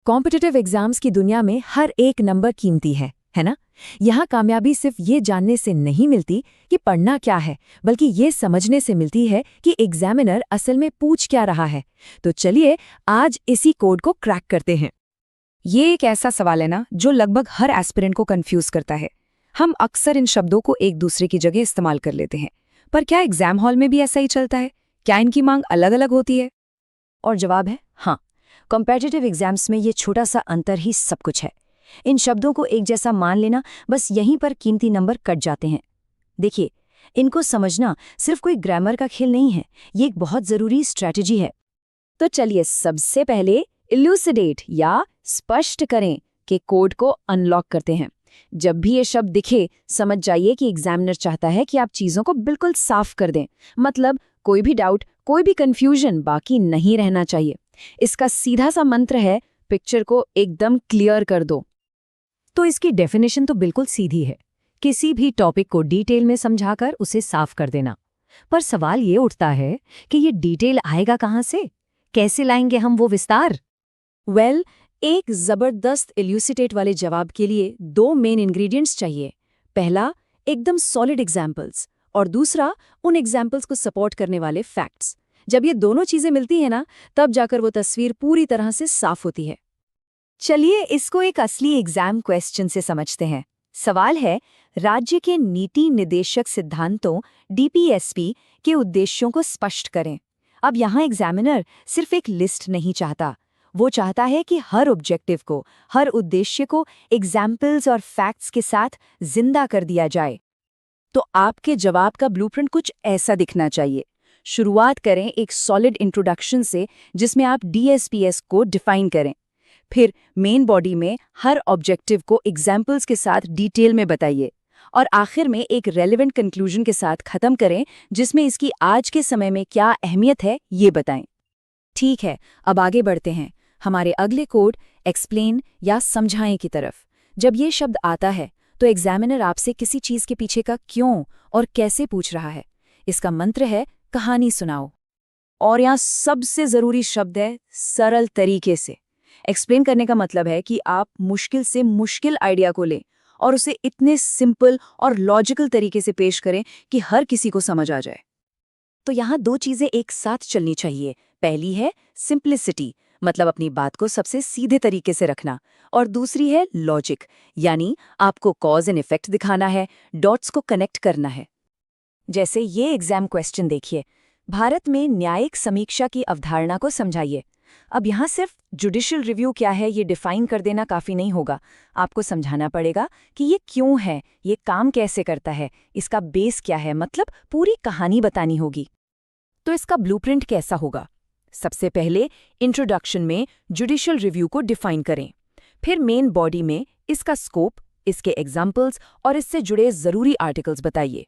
Competitive exams की दुनिया में हर एक नंबर कीमती है ना? यहाँ कामयाबी सिर्फ ये जानने से नहीं मिलती कि पढ़ना क्या है, बल्कि ये समझने से मिलती है कि एग्जामिनर असल में पूछ क्या रहा है। तो चलिए आज इसी कोड को क्रैक करते हैं। ये एक ऐसा सवाल है ना जो लगभग हर एस्पिरेंट को कंफ्यूज करता है। हम अक्सर इन शब्दों को एक दूसरे की जगह इस्तेमाल कर लेते हैं, पर क्या एग्जाम हॉल में भी ऐसा ही चलता है? क्या इनकी मांग अलग अलग होती है? और जवाब है हाँ। कॉम्पिटिटिव एग्जाम्स में ये छोटा सा अंतर ही सब कुछ है। इन शब्दों को एक जैसा मान लेना, बस यहीं पर कीमती नंबर कट जाते हैं। देखिए, इनको समझना सिर्फ कोई ग्रामर का खेल नहीं है, ये एक बहुत ज़रूरी स्ट्रैटेजी है। तो चलिए सबसे पहले इल्यूसिडेट या स्पष्ट करें कि कोड को अनलॉक करते हैं। जब भी ये शब्द दिखे, समझ जाइए कि एग्जामिनर चाहता है कि आप चीज़ों को बिल्कुल साफ कर दें। मतलब कोई भी डाउट, कोई भी कंफ्यूजन बाकी नहीं रहना चाहिए। इसका सीधा सा मंत्र है, पिक्चर को एकदम क्लियर कर दो। तो इसकी डेफिनेशन तो बिल्कुल सीधी है, किसी भी टॉपिक को डिटेल में समझाकर उसे साफ कर देना। पर सवाल ये उठता है कि ये डिटेल आएगा कहाँ से? कैसे लाएंगे हम वो विस्तार? एक जबरदस्त इल्यूसिडेट वाले जवाब के लिए दो मेन इंग्रेडिएंट्स चाहिए। पहला, एकदम सॉलिड एग्जाम्पल्स, और दूसरा, उन एग्जाम्पल्स को सपोर्ट करने वाले फैक्ट्स। जब ये दोनों चीजें मिलती हैं ना, तब जाकर वो तस्वीर पूरी तरह से साफ होती है। चलिए इसको एक असली एग्जाम क्वेश्चन से समझते हैं। सवाल है, राज्य के नीति निदेशक सिद्धांतों DPSP के उद्देश्यों को स्पष्ट करें। अब यहाँ एग्जामिनर सिर्फ एक लिस्ट नहीं चाहता, वो चाहता है कि हर ऑब्जेक्टिव को, हर उद्देश्य को एग्जाम्पल्स और फैक्ट्स के साथ जिंदा कर दिया जाए। तो आपके जवाब का ब्लूप्रिंट कुछ ऐसा दिखना चाहिए। शुरुआत करें एक सॉलिड इंट्रोडक्शन से, जिसमें आप DSPS को डिफाइन करें। फिर मेन बॉडी में हर ऑब्जेक्टिव को एग्जाम्पल्स के साथ डिटेल में बताइए, और आखिर में एक रेलेवेंट कंक्लूजन के साथ खत्म करें, जिसमें इसकी आज के समय में क्या अहमियत है ये बताएं। ठीक है, अब आगे बढ़ते हैं हमारे अगले कोड, एक्सप्लेन या समझाएं की तरफ। जब ये शब्द आता है तो एग्जामिनर आपसे किसी चीज के पीछे का क्यों और कैसे पूछ रहा है। इसका मंत्र है कहानी सुनाओ। और यहाँ सबसे जरूरी शब्द है सरल तरीके से। एक्सप्लेन करने का मतलब है कि आप मुश्किल से मुश्किल आइडिया को लें और उसे इतने सिंपल और लॉजिकल तरीके से पेश करें कि हर किसी को समझ आ जाए। तो यहाँ दो चीजें एक साथ चलनी चाहिए। पहली है सिंप्लिसिटी, मतलब अपनी बात को सबसे सीधे तरीके से रखना, और दूसरी है लॉजिक, यानी आपको कॉज एंड इफेक्ट दिखाना है, डॉट्स को कनेक्ट करना है। जैसे ये एग्जाम क्वेश्चन देखिए, भारत में न्यायिक समीक्षा की अवधारणा को समझाइए। अब यहाँ सिर्फ जुडिशियल रिव्यू क्या है ये डिफाइन कर देना काफ़ी नहीं होगा। आपको समझाना पड़ेगा कि ये क्यों है, ये काम कैसे करता है, इसका बेस क्या है, मतलब पूरी कहानी बतानी होगी। तो इसका ब्लूप्रिंट कैसा होगा? सबसे पहले इंट्रोडक्शन में जुडिशियल रिव्यू को डिफाइन करें। फिर मेन बॉडी में इसका स्कोप, इसके एग्जाम्पल्स और इससे जुड़े ज़रूरी आर्टिकल्स बताइए।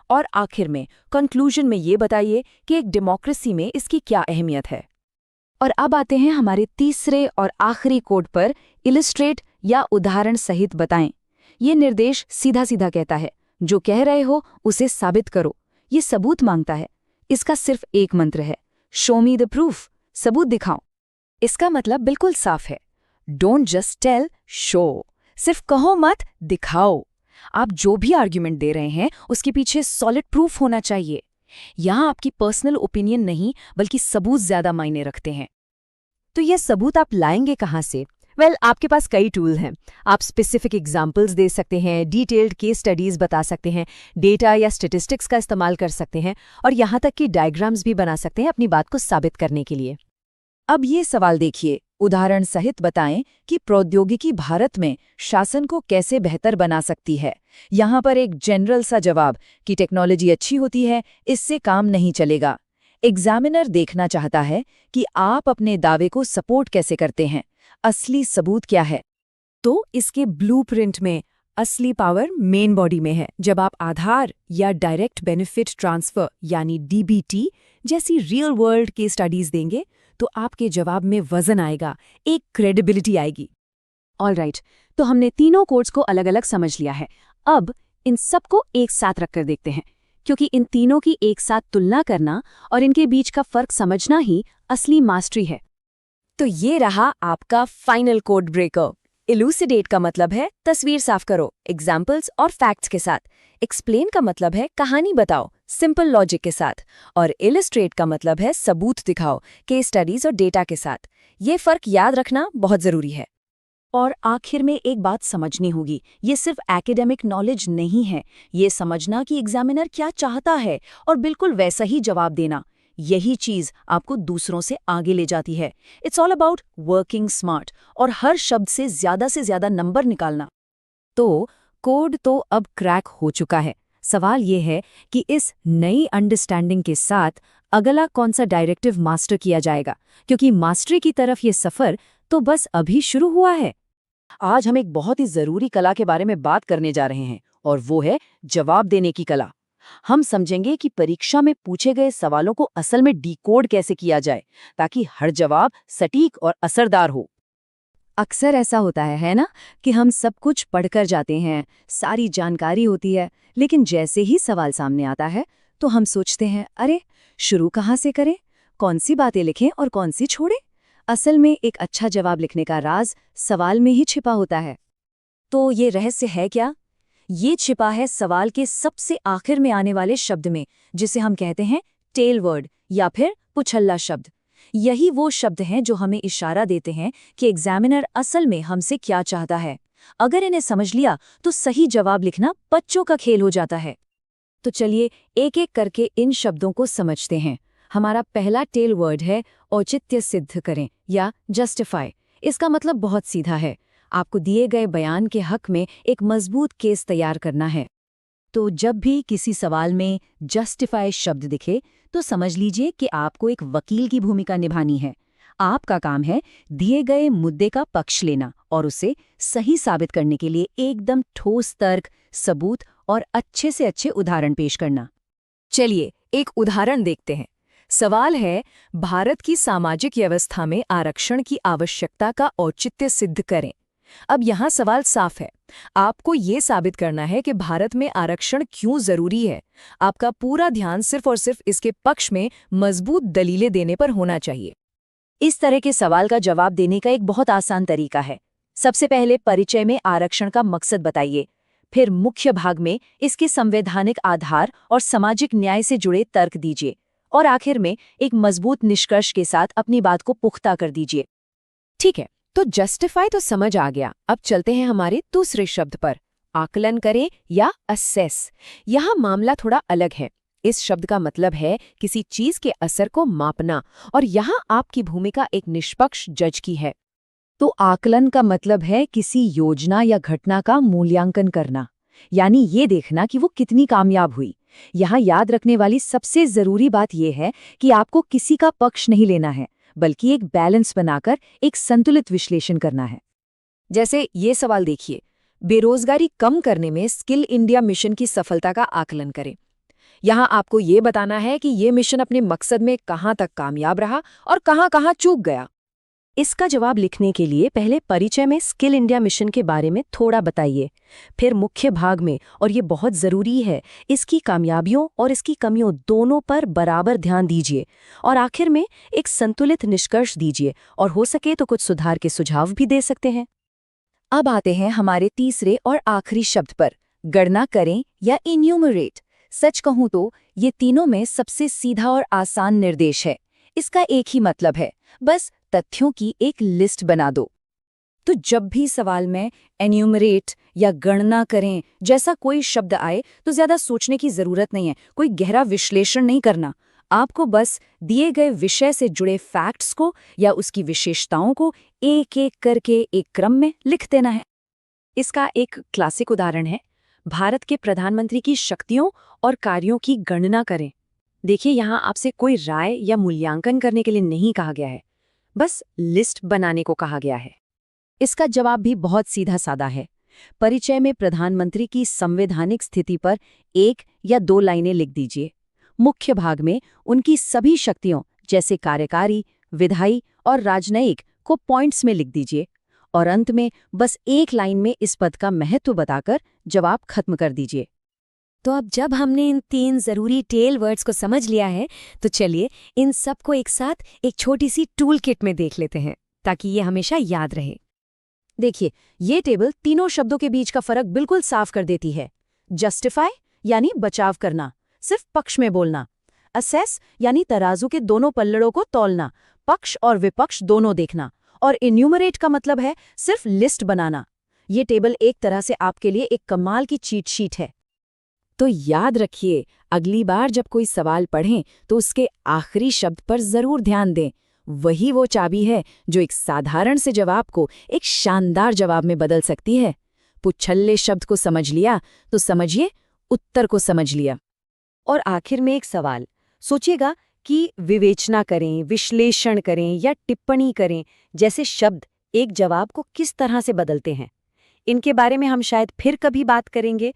और आखिर में कंक्लूजन में ये बताइए कि एक डेमोक्रेसी में इसकी क्या अहमियत है। और अब आते हैं हमारे तीसरे और आखिरी कोड पर, इलिस्ट्रेट या उदाहरण सहित बताएं। ये निर्देश सीधा सीधा कहता है, जो कह रहे हो उसे साबित करो। ये सबूत मांगता है। इसका सिर्फ एक मंत्र है, शो मी द प्रूफ, सबूत दिखाओ। इसका मतलब बिल्कुल साफ है, डोंट जस्ट टेल, शो। सिर्फ कहो मत, दिखाओ। आप जो भी आर्ग्यूमेंट दे रहे हैं उसके पीछे सॉलिड प्रूफ होना चाहिए। यहाँ आपकी पर्सनल ओपिनियन नहीं, बल्कि सबूत ज्यादा मायने रखते हैं। तो ये सबूत आप लाएंगे कहाँ से? आपके पास कई टूल हैं। आप स्पेसिफिक एग्जाम्पल्स दे सकते हैं, डिटेल्ड केस स्टडीज बता सकते हैं, डेटा या स्टैटिस्टिक्स का इस्तेमाल कर सकते हैं, और यहाँ तक कि डायग्राम्स भी बना सकते हैं अपनी बात को साबित करने के लिए। अब ये सवाल देखिए, उदाहरण सहित बताएं कि प्रौद्योगिकी भारत में शासन को कैसे बेहतर बना सकती है। यहाँ पर एक जनरल सा जवाब कि टेक्नोलॉजी अच्छी होती है, इससे काम नहीं चलेगा। एग्जामिनर देखना चाहता है कि आप अपने दावे को सपोर्ट कैसे करते हैं, असली सबूत क्या है। तो इसके ब्लूप्रिंट में असली पावर मेन बॉडी में है। जब आप आधार या डायरेक्ट बेनिफिट ट्रांसफर यानी DBT जैसी रियल वर्ल्ड की स्टडीज देंगे तो आपके जवाब में वजन आएगा, एक क्रेडिबिलिटी आएगी। ऑलराइट, तो हमने तीनों कोड्स को अलग अलग समझ लिया है। अब इन सबको एक साथ रखकर देखते हैं, क्योंकि इन तीनों की एक साथ तुलना करना और इनके बीच का फर्क समझना ही असली मास्टरी है। तो ये रहा आपका फाइनल कोड ब्रेकर। इलूसिडेट का मतलब है तस्वीर साफ करो, एग्जाम्पल्स और फैक्ट्स के साथ। एक्सप्लेन का मतलब है कहानी बताओ, सिंपल लॉजिक के साथ। और इलस्ट्रेट का मतलब है सबूत दिखाओ, केस स्टडीज और डेटा के साथ। ये फर्क याद रखना बहुत जरूरी है। और आखिर में एक बात समझनी होगी, ये सिर्फ एकेडमिक नॉलेज नहीं है, ये समझना कि एग्जामिनर क्या चाहता है और बिल्कुल वैसा ही जवाब देना। यही चीज आपको दूसरों से आगे ले जाती है। It's all about working smart और हर शब्द से ज्यादा नंबर निकालना। तो कोड तो अब क्रैक हो चुका है। सवाल ये है कि इस नई अंडरस्टैंडिंग के साथ अगला कौन सा डायरेक्टिव मास्टर किया जाएगा, क्योंकि मास्टरी की तरफ ये सफर तो बस अभी शुरू हुआ है। आज हम एक बहुत ही जरूरी कला के बारे में बात करने जा रहे हैं, और वो है जवाब देने की कला। हम समझेंगे कि परीक्षा में पूछे गए सवालों को असल में डिकोड कैसे किया जाए, ताकि हर जवाब सटीक और असरदार हो। अक्सर ऐसा होता है ना, कि हम सब कुछ पढ़कर जाते हैं, सारी जानकारी होती है, लेकिन जैसे ही सवाल सामने आता है तो हम सोचते हैं, अरे शुरू कहाँ से करें, कौन सी बातें लिखें और कौन सी छोड़ें। असल में एक अच्छा जवाब लिखने का राज सवाल में ही छिपा होता है। तो ये रहस्य है क्या? ये छिपा है सवाल के सबसे आखिर में आने वाले शब्द में, जिसे हम कहते हैं टेल वर्ड या फिर पुछल्ला शब्द। यही वो शब्द हैं जो हमें इशारा देते हैं कि एग्जामिनर असल में हमसे क्या चाहता है। अगर इन्हें समझ लिया तो सही जवाब लिखना बच्चों का खेल हो जाता है। तो चलिए एक एक करके इन शब्दों को समझते हैं। हमारा पहला टेल वर्ड है औचित्य सिद्ध करें या जस्टिफाई। इसका मतलब बहुत सीधा है, आपको दिए गए बयान के हक में एक मजबूत केस तैयार करना है। तो जब भी किसी सवाल में जस्टिफाई शब्द दिखे तो समझ लीजिए कि आपको एक वकील की भूमिका निभानी है। आपका काम है दिए गए मुद्दे का पक्ष लेना और उसे सही साबित करने के लिए एकदम ठोस तर्क, सबूत और अच्छे से अच्छे उदाहरण पेश करना। चलिए एक उदाहरण देखते हैं। सवाल है, भारत की सामाजिक व्यवस्था में आरक्षण की आवश्यकता का औचित्य सिद्ध करें। अब यहाँ सवाल साफ है, आपको ये साबित करना है कि भारत में आरक्षण क्यों जरूरी है। आपका पूरा ध्यान सिर्फ और सिर्फ इसके पक्ष में मजबूत दलीलें देने पर होना चाहिए। इस तरह के सवाल का जवाब देने का एक बहुत आसान तरीका है। सबसे पहले परिचय में आरक्षण का मकसद बताइए, फिर मुख्य भाग में इसके संवैधानिक आधार और सामाजिक न्याय से जुड़े तर्क दीजिए, और आखिर में एक मजबूत निष्कर्ष के साथ अपनी बात को पुख्ता कर दीजिए। ठीक है, तो जस्टिफाई तो समझ आ गया। अब चलते हैं हमारे दूसरे शब्द पर, आकलन करें या असेस। यहाँ मामला थोड़ा अलग है। इस शब्द का मतलब है किसी चीज के असर को मापना, और यहाँ आपकी भूमिका एक निष्पक्ष जज की है। तो आकलन का मतलब है किसी योजना या घटना का मूल्यांकन करना, यानी ये देखना कि वो कितनी कामयाब हुई। यहाँ याद रखने वाली सबसे जरूरी बात यह है कि आपको किसी का पक्ष नहीं लेना है, बल्कि एक बैलेंस बनाकर एक संतुलित विश्लेषण करना है। जैसे ये सवाल देखिए, बेरोजगारी कम करने में स्किल इंडिया मिशन की सफलता का आकलन करें। यहाँ आपको ये बताना है कि ये मिशन अपने मकसद में कहाँ तक कामयाब रहा और कहाँ चूक गया। इसका जवाब लिखने के लिए पहले परिचय में स्किल इंडिया मिशन के बारे में थोड़ा बताइए, फिर मुख्य भाग में, और ये बहुत ज़रूरी है, इसकी कामयाबियों और इसकी कमियों दोनों पर बराबर ध्यान दीजिए, और आखिर में एक संतुलित निष्कर्ष दीजिए, और हो सके तो कुछ सुधार के सुझाव भी दे सकते हैं। अब आते हैं हमारे तीसरे और आखिरी शब्द पर, गणना करें या इन्यूमरेट। सच कहूं तो ये तीनों में सबसे सीधा और आसान निर्देश है। इसका एक ही मतलब है, बस तथ्यों की एक लिस्ट बना दो। तो जब भी सवाल में एन्यूमरेट या गणना करें जैसा कोई शब्द आए तो ज्यादा सोचने की जरूरत नहीं है, कोई गहरा विश्लेषण नहीं करना। आपको बस दिए गए विषय से जुड़े फैक्ट्स को या उसकी विशेषताओं को एक एक करके एक क्रम में लिख देना है। इसका एक क्लासिक उदाहरण है, भारत के प्रधानमंत्री की शक्तियों और कार्यों की गणना करें। देखिए, यहाँ आपसे कोई राय या मूल्यांकन करने के लिए नहीं कहा गया है, बस लिस्ट बनाने को कहा गया है। इसका जवाब भी बहुत सीधा साधा है। परिचय में प्रधानमंत्री की संवैधानिक स्थिति पर 1 या 2 लाइनें लिख दीजिए। मुख्य भाग में उनकी सभी शक्तियों जैसे कार्यकारी, विधायी और राजनयिक को पॉइंट्स में लिख दीजिए, और अंत में बस 1 लाइन में इस पद का महत्व बताकर जवाब खत्म कर दीजिए। तो अब जब हमने इन 3 जरूरी टेल वर्ड्स को समझ लिया है, तो चलिए इन सब को एक साथ एक छोटी सी टूल किट में देख लेते हैं। ताकि ये हमेशा याद रहे। देखिए, ये टेबल तीनों शब्दों के बीच का फर्क बिल्कुल साफ कर देती है। जस्टिफाई यानी बचाव करना, सिर्फ पक्ष में बोलना। असेस यानी तराजू के दोनों पल्लड़ों को तौलना, पक्ष और विपक्ष दोनों देखना। और इन्यूमरेट का मतलब है सिर्फ लिस्ट बनाना। ये टेबल एक तरह से आपके लिए एक कमाल की चीट शीट है। तो याद रखिए, अगली बार जब कोई सवाल पढ़ें तो उसके आखिरी शब्द पर जरूर ध्यान दें। वही वो चाबी है जो एक साधारण से जवाब को एक शानदार जवाब में बदल सकती है। पुच्छल्ले शब्द को समझ लिया तो समझिए उत्तर को समझ लिया। और आखिर में एक सवाल सोचिएगा कि विवेचना करें, विश्लेषण करें या टिप्पणी करें जैसे शब्द एक जवाब को किस तरह से बदलते हैं। इनके बारे में हम शायद फिर कभी बात करेंगे।